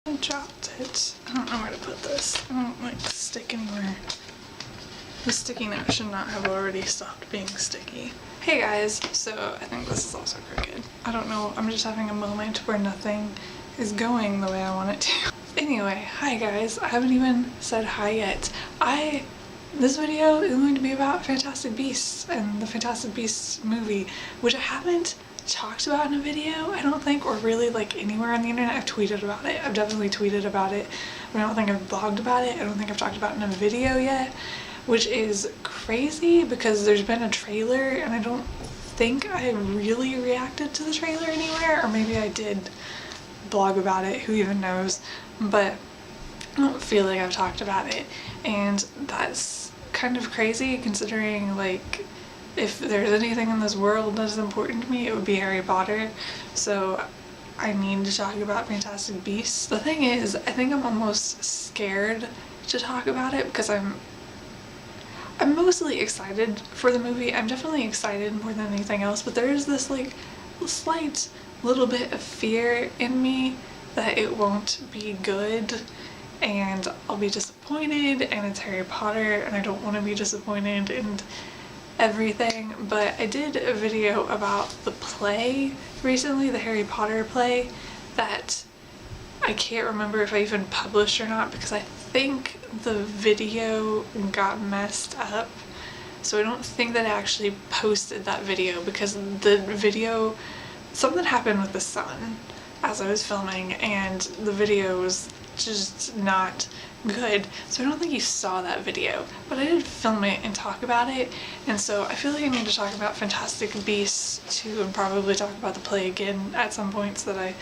I dropped it. I don't know where to put this. I don't like stick anywhere. The sticky note should not have already stopped being sticky. Hey guys, so I think this is also crooked. I don't know, I'm just having a moment where nothing is going the way I want it to. Anyway, hi guys, I haven't even said hi yet. This video is going to be about Fantastic Beasts and the Fantastic Beasts movie, which I haven't talked about in a video, I don't think, or really like anywhere on the internet. I've tweeted about it. I've definitely tweeted about it, but I don't think I've blogged about it. I don't think I've talked about it in a video yet, which is crazy because there's been a trailer and I don't think I really reacted to the trailer anywhere, or maybe I did blog about it, who even knows, but I don't feel like I've talked about it, and that's kind of crazy considering, like, if there's anything in this world that is important to me, it would be Harry Potter, so I need to talk about Fantastic Beasts. The thing is, I think I'm almost scared to talk about it because I'm mostly excited for the movie. I'm definitely excited more than anything else, but there is this like slight little bit of fear in me that it won't be good and I'll be disappointed, and it's Harry Potter and I don't want to be disappointed and everything. But I did a video about the play recently, the Harry Potter play, that I can't remember if I even published or not because I think the video got messed up, so I don't think that I actually posted that video because the video, something happened with the sun as I was filming and the video was just not good, so I don't think you saw that video, but I did film it and talk about it, and so I feel like I need to talk about Fantastic Beasts too, and probably talk about the play again at some point so that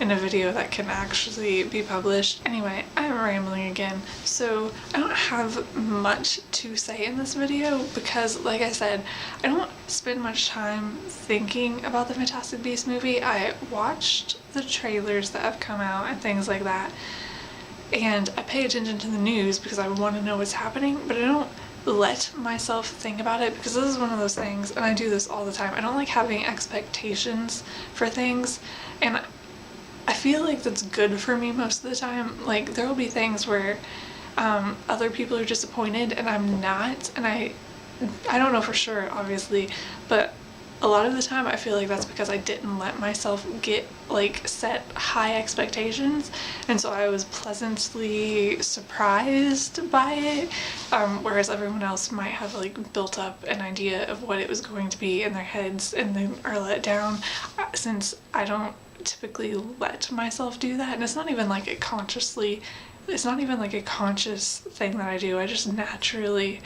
in a video that can actually be published. Anyway, I'm rambling again, so I don't have much to say in this video because, like I said, I don't spend much time thinking about the Fantastic Beasts movie. I watched the trailers that have come out and things like that, and I pay attention to the news because I want to know what's happening, but I don't let myself think about it because this is one of those things, and I do this all the time. I don't like having expectations for things, and I feel like that's good for me most of the time. Like, there will be things where other people are disappointed and I'm not, and I don't know for sure, obviously, but a lot of the time I feel like that's because I didn't let myself set high expectations, and so I was pleasantly surprised by it, whereas everyone else might have like built up an idea of what it was going to be in their heads and then are let down, since I don't typically let myself do that. And it's not even like a conscious thing that I do. I just naturally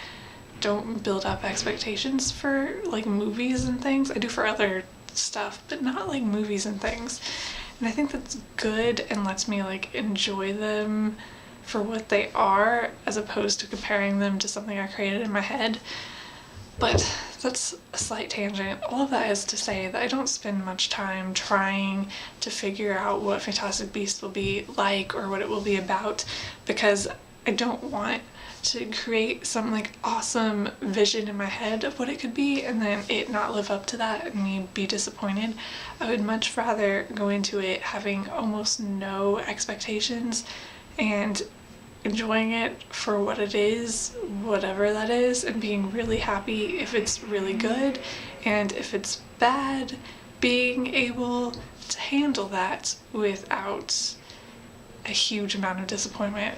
don't build up expectations for like movies and things. I do for other stuff, but not like movies and things. And I think that's good and lets me like enjoy them for what they are as opposed to comparing them to something I created in my head. But that's a slight tangent. All of that is to say that I don't spend much time trying to figure out what Fantastic Beasts will be like or what it will be about, because I don't want to create some like awesome vision in my head of what it could be and then it not live up to that and me be disappointed. I would much rather go into it having almost no expectations and enjoying it for what it is, whatever that is, and being really happy if it's really good, and if it's bad, being able to handle that without a huge amount of disappointment.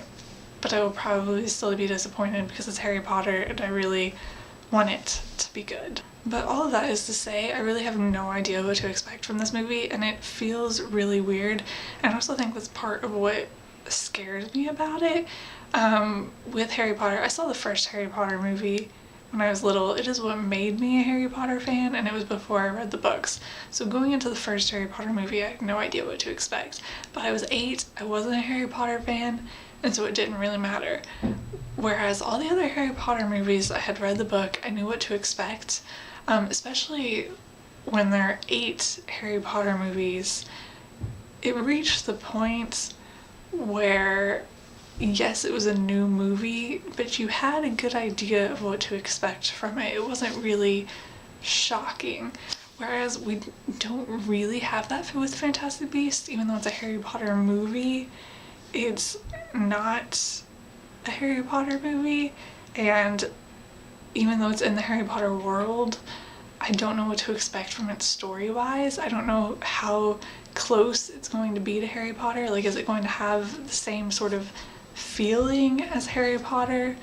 But I will probably still be disappointed because it's Harry Potter and I really want it to be good. But all of that is to say, I really have no idea what to expect from this movie, and it feels really weird, and I also think that's part of what scares me about it. With Harry Potter, I saw the first Harry Potter movie when I was little. It is what made me a Harry Potter fan, and it was before I read the books. So going into the first Harry Potter movie, I had no idea what to expect. But I was 8, I wasn't a Harry Potter fan, and so it didn't really matter. Whereas all the other Harry Potter movies, I had read the book, I knew what to expect, especially when there are 8 Harry Potter movies. It reached the point where, yes, it was a new movie, but you had a good idea of what to expect from it. It wasn't really shocking. Whereas we don't really have that with Fantastic Beasts, even though it's a Harry Potter movie. it's not a Harry Potter movie, and even though it's in the Harry Potter world, I don't know what to expect from it story-wise. I don't know how close it's going to be to Harry Potter. Like, is it going to have the same sort of feeling as Harry Potter?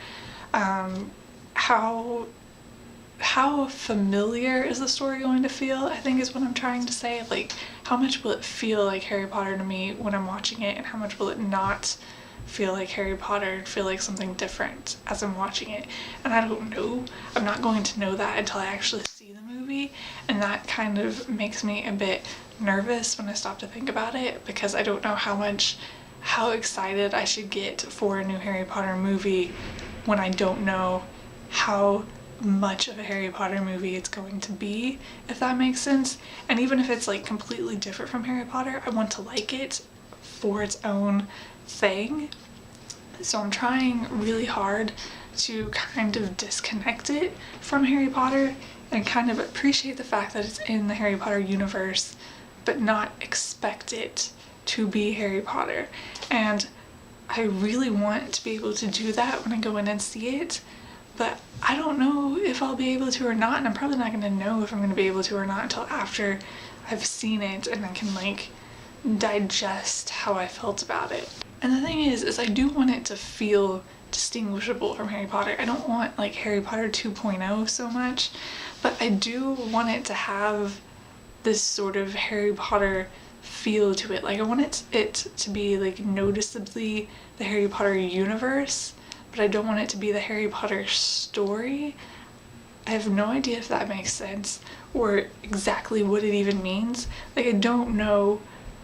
How familiar is the story going to feel, I think is what I'm trying to say. Like, how much will it feel like Harry Potter to me when I'm watching it, and how much will it not feel like Harry Potter, feel like something different as I'm watching it? And I don't know. I'm not going to know that until I actually see the movie, and that kind of makes me a bit nervous when I stop to think about it, because I don't know how excited I should get for a new Harry Potter movie when I don't know how much of a Harry Potter movie it's going to be, if that makes sense. And even if it's like completely different from Harry Potter, I want to like it for its own thing. So I'm trying really hard to kind of disconnect it from Harry Potter and kind of appreciate the fact that it's in the Harry Potter universe, but not expect it to be Harry Potter. And I really want to be able to do that when I go in and see it, but I don't know if I'll be able to or not, and I'm probably not going to know if I'm going to be able to or not until after I've seen it and I can like digest how I felt about it. And the thing is I do want it to feel distinguishable from Harry Potter. I don't want like Harry Potter 2.0 so much, but I do want it to have this sort of Harry Potter feel to it. Like, I want it to be like noticeably the Harry Potter universe, but I don't want it to be the Harry Potter story. I have no idea if that makes sense or exactly what it even means. Like, I don't know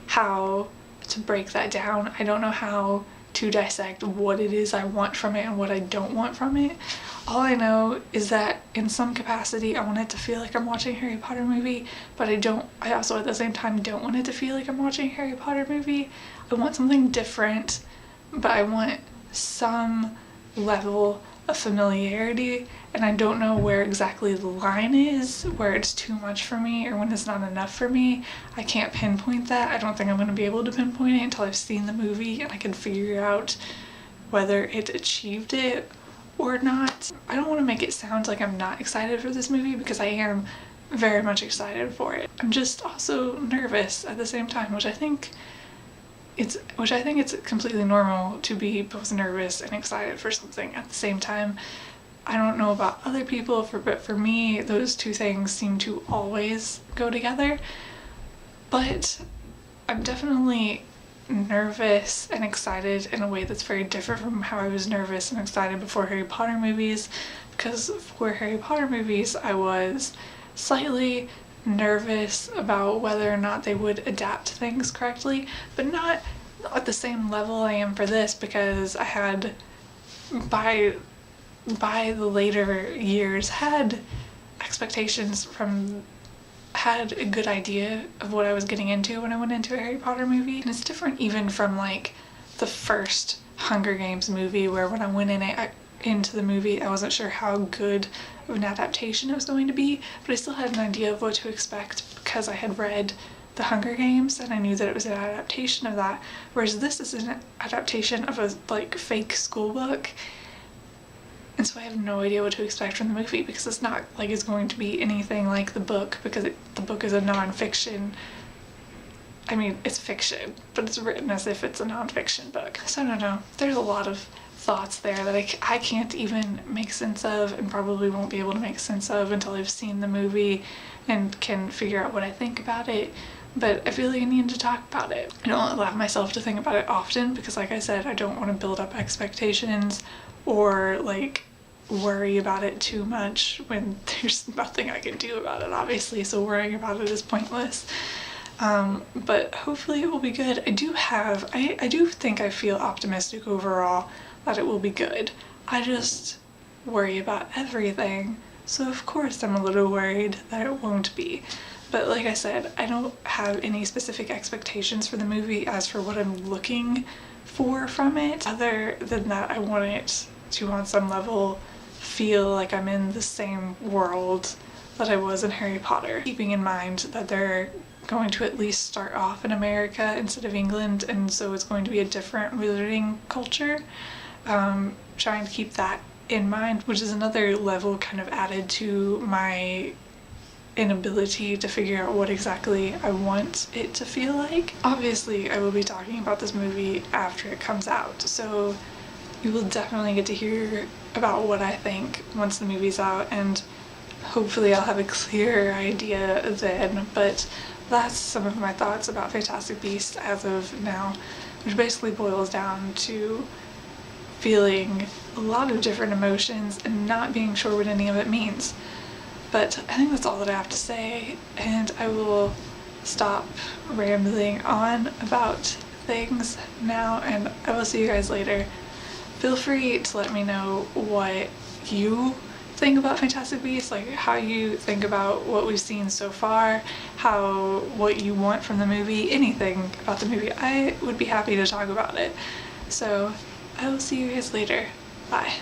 how to break that down. I don't know how to dissect what it is I want from it and what I don't want from it. All I know is that in some capacity I want it to feel like I'm watching a Harry Potter movie, but I also at the same time don't want it to feel like I'm watching a Harry Potter movie. I want something different, but I want some level of familiarity, and I don't know where exactly the line is, where it's too much for me or when it's not enough for me. I can't pinpoint that. I don't think I'm going to be able to pinpoint it until I've seen the movie and I can figure out whether it achieved it or not. I don't want to make it sound like I'm not excited for this movie, because I am very much excited for it. I'm just also nervous at the same time, which I think it's completely normal to be both nervous and excited for something at the same time. I don't know about other people, but for me, those two things seem to always go together. But I'm definitely nervous and excited in a way that's very different from how I was nervous and excited before Harry Potter movies, because for Harry Potter movies I was slightly nervous about whether or not they would adapt things correctly, but not at the same level I am for this, because I had by the later years had a good idea of what I was getting into when I went into a Harry Potter movie. And it's different even from like the first Hunger Games movie, where when I went into the movie I wasn't sure how good of an adaptation it was going to be, but I still had an idea of what to expect because I had read the Hunger Games and I knew that it was an adaptation of that, whereas this is an adaptation of a like fake school book. And so I have no idea what to expect from the movie, because it's not like it's going to be anything like the book, because the book is a non-fiction. I mean, it's fiction, but it's written as if it's a non-fiction book. So I don't know. There's a lot of thoughts there that I can't even make sense of, and probably won't be able to make sense of until I've seen the movie and can figure out what I think about it. But I feel like I need to talk about it. I don't allow myself to think about it often, because like I said, I don't want to build up expectations or like worry about it too much when there's nothing I can do about it, obviously, so worrying about it is pointless. But hopefully it will be good. I do think I feel optimistic overall that it will be good. I just worry about everything, so of course I'm a little worried that it won't be. But like I said, I don't have any specific expectations for the movie as for what I'm looking for from it. Other than that, I want it to on some level feel like I'm in the same world that I was in Harry Potter, keeping in mind that they're going to at least start off in America instead of England, and so it's going to be a different reading culture. Trying to keep that in mind, which is another level kind of added to my inability to figure out what exactly I want it to feel like. Obviously, I will be talking about this movie after it comes out, so you will definitely get to hear about what I think once the movie's out, and hopefully I'll have a clearer idea then. But that's some of my thoughts about Fantastic Beasts as of now, which basically boils down to feeling a lot of different emotions and not being sure what any of it means. But I think that's all that I have to say, and I will stop rambling on about things now, and I will see you guys later. Feel free to let me know what you think about Fantastic Beasts, like how you think about what we've seen so far, what you want from the movie, anything about the movie. I would be happy to talk about it. So I will see you guys later. Bye.